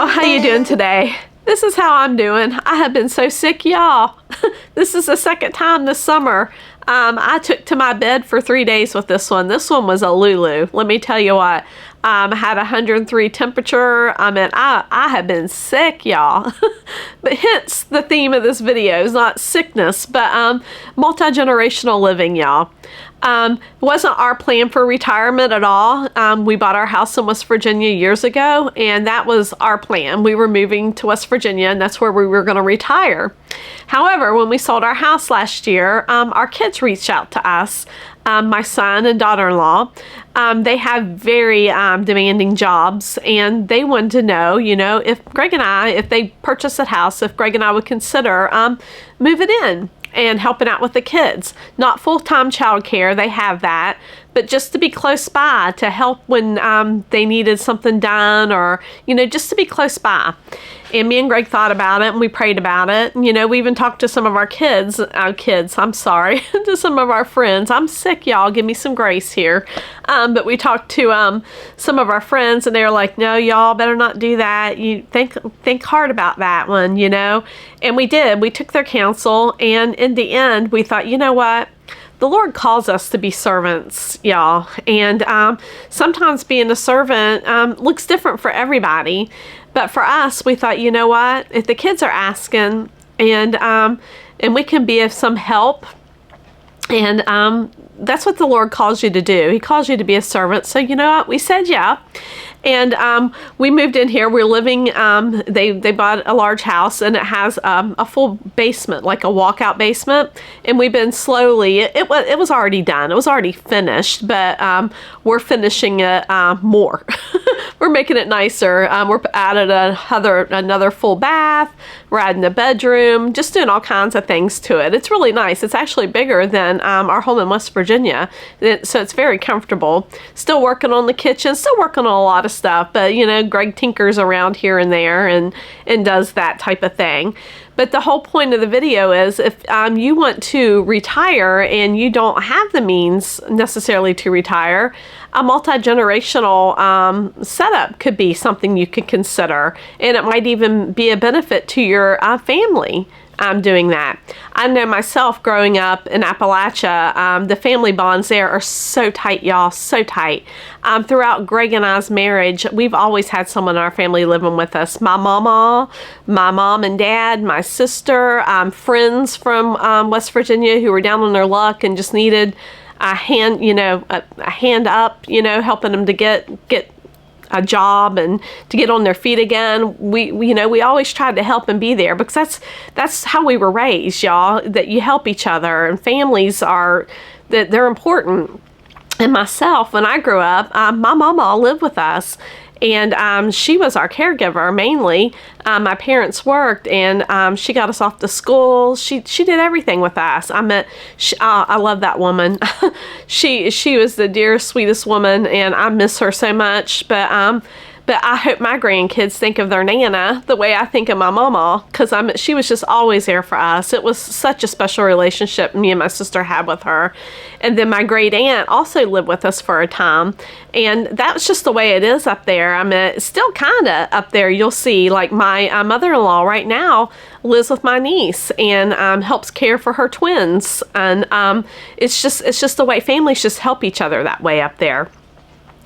Hello, how you doing today? This is how I'm doing. I have been so sick, y'all. This is the second time this summer. I took to my bed for 3 days with this one. This one was a Lulu. Let me tell you what. I had 103 temperature. I mean, I have been sick, y'all. But hence the theme of this video is not sickness, but multi-generational living, y'all. It wasn't our plan for retirement at all. We bought our house in West Virginia years ago, and that was our plan. We were moving to West Virginia, and that's where we were going to retire. However, when we sold our house last year, our kids reached out to us, my son and daughter-in-law. They have very demanding jobs, and they wanted to know, if Greg and I, if they purchased a house, if Greg and I would consider moving in and helping out with the kids. Not full-time childcare, they have that, but just to be close by to help when they needed something done, or, just to be close by. And me and Greg thought about it, and we prayed about it. And, we even talked to some of our kids, I'm sorry, to some of our friends. I'm sick, y'all, give me some grace here. But we talked to some of our friends, and they were like, no, y'all better not do that. You think hard about that one, And we did. We took their counsel, and in the end, we thought, you know what? The Lord calls us to be servants, y'all. And sometimes being a servant looks different for everybody. But for us, we thought, you know what? If the kids are asking, and we can be of some help, and that's what the Lord calls you to do. He calls you to be a servant. So you know what? We said yeah. And we moved in here. We're living, they bought a large house, and it has a full basement, like a walkout basement. And we've been slowly, it was already done. It was already finished, but we're finishing it more. We're making it nicer. We're added another full bath. We're adding a bedroom, just doing all kinds of things to it. It's really nice. It's actually bigger than our home in West Virginia. So it's very comfortable. Still working on the kitchen, still working on a lot of stuff, but Greg tinkers around here and there and does that type of thing. But the whole point of the video is, if you want to retire and you don't have the means necessarily to retire, a multi-generational setup could be something you could consider, and it might even be a benefit to your family. Doing that. I know myself growing up in Appalachia, the family bonds there are so tight, y'all, so tight. Throughout Greg and I's marriage, we've always had someone in our family living with us. My mama, my mom and dad, my sister, friends from West Virginia who were down on their luck and just needed a hand, a hand up, helping them to get a job and to get on their feet again. We always tried to help and be there, because that's how we were raised, y'all, that you help each other, and families they're important. And myself, when I grew up, my mama lived with us, and she was our caregiver mainly. My parents worked, and she got us off to school. She did everything with us. I love that woman. she was the dearest, sweetest woman, and I miss her so much. But I hope my grandkids think of their Nana the way I think of my mama, because she was just always there for us. It was such a special relationship me and my sister had with her. And then my great aunt also lived with us for a time. And that was just the way it is up there. It's still kind of up there. You'll see, like, my mother-in-law right now lives with my niece and helps care for her twins. And it's just the way families just help each other that way up there.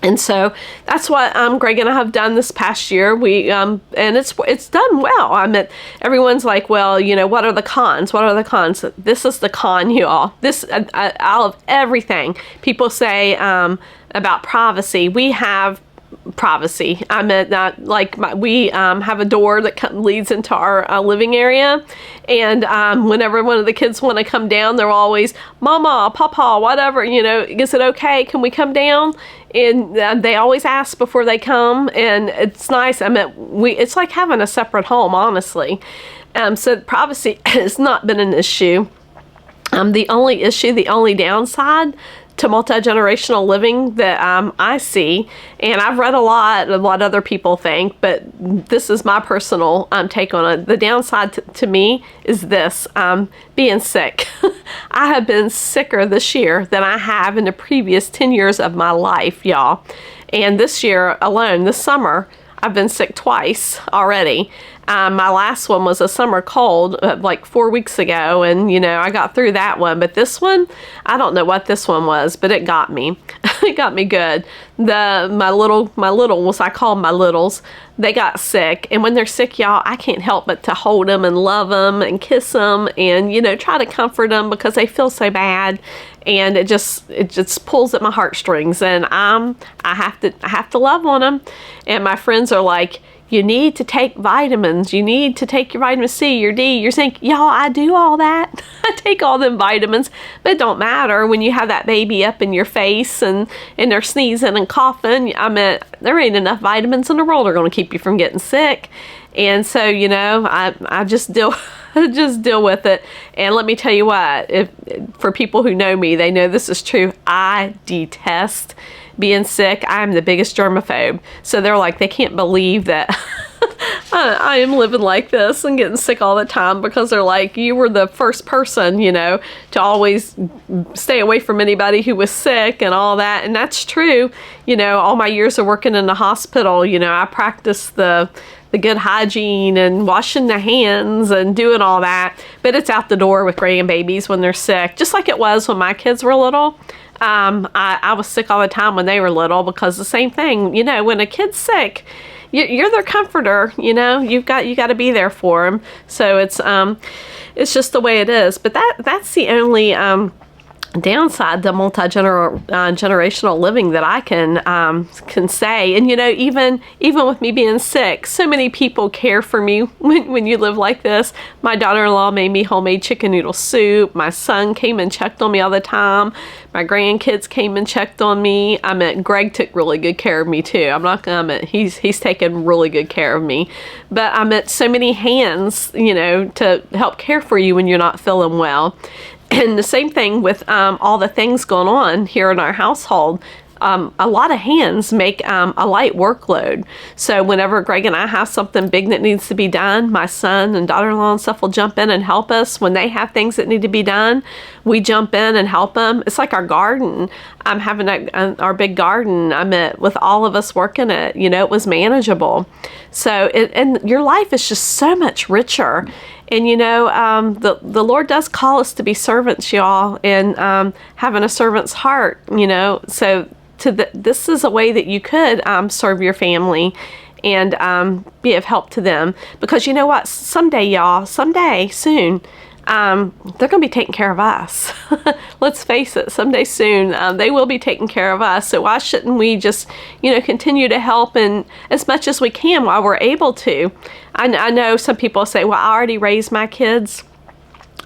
And so that's what Greg and I have done this past year. We and it's done well. Everyone's like, well, what are the cons? What are the cons? This is the con, y'all. This out of everything people say about privacy, we have privacy. We have a door that leads into our living area, and whenever one of the kids want to come down, they're always, Mama, Papa, whatever, is it okay? Can we come down? And they always ask before they come, and it's nice. It's like having a separate home, honestly. So privacy has not been an issue. The only downside to multi-generational living that I see, and I've read a lot other people think, but this is my personal take on it. The downside to me is this, being sick. I have been sicker this year than I have in the previous 10 years of my life, y'all. And this year alone, this summer, I've been sick twice already. My last one was a summer cold like 4 weeks ago, and I got through that one. But this one, I don't know what this one was, but it got me. It got me good. My littles, I call them my littles, they got sick, and when they're sick, y'all, I can't help but to hold them and love them and kiss them and try to comfort them because they feel so bad, and it just pulls at my heartstrings, and I have to love on them. And my friends are like, you need to take vitamins. You need to take your vitamin C, your D, your zinc. Y'all, I do all that. I take all them vitamins, but it don't matter when you have that baby up in your face and they're sneezing and coughing. I mean, there ain't enough vitamins in the world that are going to keep you from getting sick. And so, I just deal with it. And let me tell you what, for people who know me, they know this is true. I detest being sick. I'm the biggest germaphobe. So they're like, they can't believe that I am living like this and getting sick all the time, because they're like, you were the first person, to always stay away from anybody who was sick and all that. And that's true. All my years of working in the hospital, I practiced the good hygiene and washing the hands and doing all that. But it's out the door with grandbabies when they're sick, just like it was when my kids were little. I was sick all the time when they were little, because the same thing, when a kid's sick, you're their comforter, you got to be there for them. So it's just the way it is. But that's the only downside to multi-generational living that I can say. And even with me being sick, so many people care for me when you live like this. My daughter-in-law made me homemade chicken noodle soup. My son came and checked on me all the time. My grandkids came and checked on me. Greg took really good care of me too. I'm not gonna he's taken really good care of me. But so many hands, to help care for you when you're not feeling well. And the same thing with all the things going on here in our household. A lot of hands make a light workload. So whenever Greg and I have something big that needs to be done, my son and daughter-in-law and stuff will jump in and help us. When they have things that need to be done, we jump in and help them. It's like our garden. I'm having our big garden. With all of us working it, it was manageable. So and your life is just so much richer. And the Lord does call us to be servants, y'all, and having a servant's heart, so this is a way that you could serve your family and be of help to them. Because you know what? Someday soon, they're going to be taking care of us. Let's face it, someday soon, they will be taking care of us. So why shouldn't we just, continue to help and as much as we can while we're able to? I know some people say, well, I already raised my kids.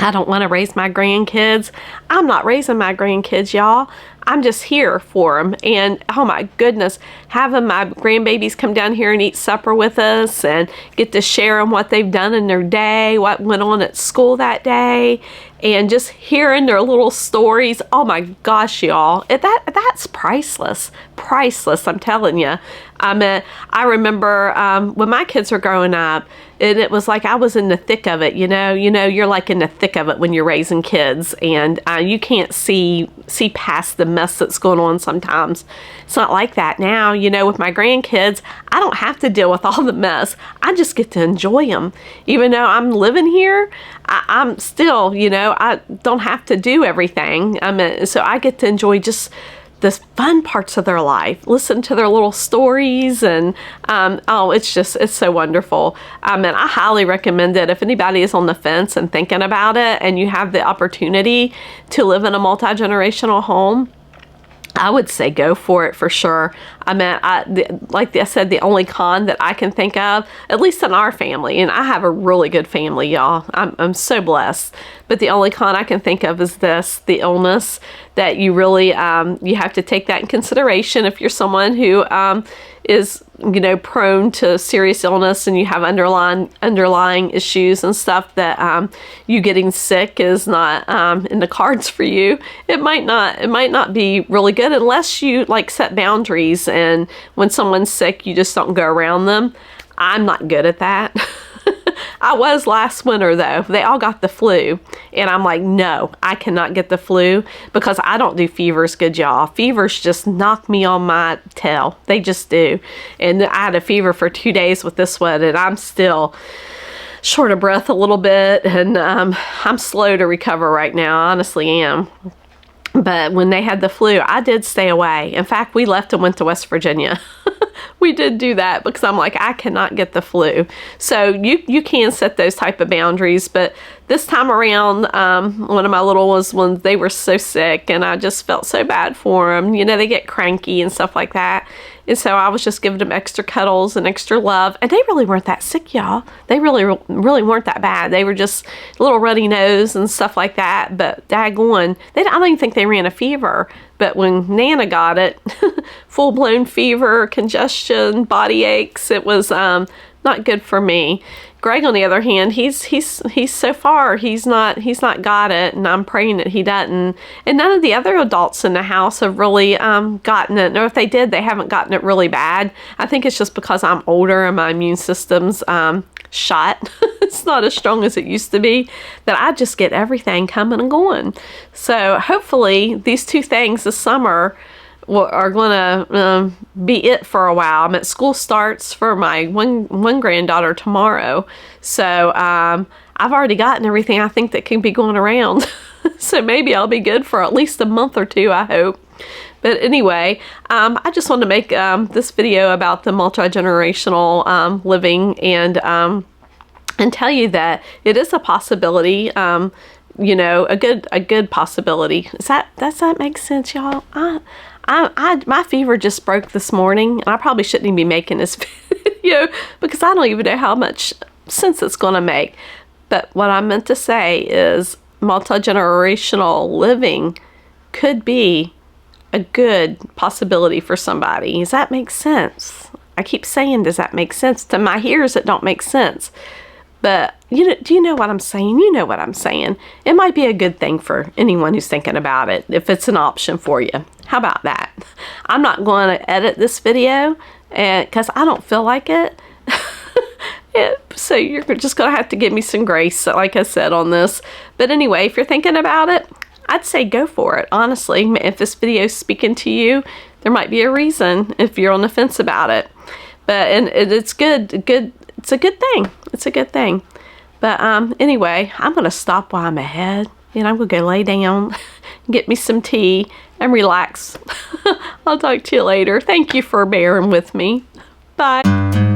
I don't want to raise my grandkids. I'm not raising my grandkids, y'all. I'm just here for them. And oh my goodness, having my grandbabies come down here and eat supper with us and get to share them what they've done in their day, what went on at school that day, and just hearing their little stories. Oh my gosh, y'all, that's priceless. Priceless, I'm telling you. I remember when my kids were growing up, and it was like I was in the thick of it, you're like in the thick of it when you're raising kids, and you can't see past the mess that's going on sometimes. It's not like that now. With my grandkids, I don't have to deal with all the mess. I just get to enjoy them. Even though I'm living here, I'm still, I don't have to do everything. So I get to enjoy just the fun parts of their life, listen to their little stories, and it's so wonderful. And I highly recommend it. If anybody is on the fence and thinking about it, and you have the opportunity to live in a multi-generational home, I would say go for it for sure. Like I said, the only con that I can think of, at least in our family, and I have a really good family, y'all. I'm so blessed. But the only con I can think of is the illness, that you really, you have to take that in consideration if you're someone who is, prone to serious illness and you have underlying issues and stuff, that you getting sick is not in the cards for you. It might not be really good unless you set boundaries, and when someone's sick, you just don't go around them. I'm not good at that. I was last winter though. They all got the flu. And I'm like, no, I cannot get the flu because I don't do fevers good, y'all. Fevers just knock me on my tail. They just do. And I had a fever for 2 days with this one, and I'm still short of breath a little bit, and I'm slow to recover right now. I honestly am. But when they had the flu, I did stay away. In fact, we left and went to West Virginia. We did do that because I'm like, I cannot get the flu. So you can set those type of boundaries. But this time around, one of my little ones, when they were so sick, and I just felt so bad for them. You know, they get cranky and stuff like that. And so I was just giving them extra cuddles and extra love. And they really weren't that sick, y'all. They really weren't that bad. They were just a little runny nose and stuff like that. But daggone, I don't even think they ran a fever. But when Nana got it, full-blown fever, congestion, body aches, it was not good for me. Greg, on the other hand, he's so far he's not got it, and I'm praying that he doesn't. And none of the other adults in the house have really gotten it. Or if they did, they haven't gotten it really bad. I think it's just because I'm older and my immune system's shot. It's not as strong as it used to be, that I just get everything coming and going. So hopefully these two things this summer are going to be it for a while. I mean, school starts for my one granddaughter tomorrow. So I've already gotten everything I think that can be going around. So maybe I'll be good for at least a month or two, I hope. But anyway, I just wanted to make this video about the multi-generational living and tell you that it is a possibility, you know, a good possibility. Does that make sense, y'all? My fever just broke this morning, and I probably shouldn't even be making this video because I don't even know how much sense it's going to make. But what I meant to say is multi-generational living could be a good possibility for somebody. Does that make sense? I keep saying, does that make sense? To my ears, it don't make sense. But do you know what I'm saying? You know what I'm saying. It might be a good thing for anyone who's thinking about it, if it's an option for you. How about that? I'm not going to edit this video because I don't feel like it. So you're just going to have to give me some grace, like I said, on this. But anyway, if you're thinking about it, I'd say go for it. Honestly, if this video is speaking to you, there might be a reason if you're on the fence about it. But it's good. It's a good thing. It's a good thing. But anyway, I'm going to stop while I'm ahead. And I'm going to go lay down, get me some tea, and relax. I'll talk to you later. Thank you for bearing with me. Bye.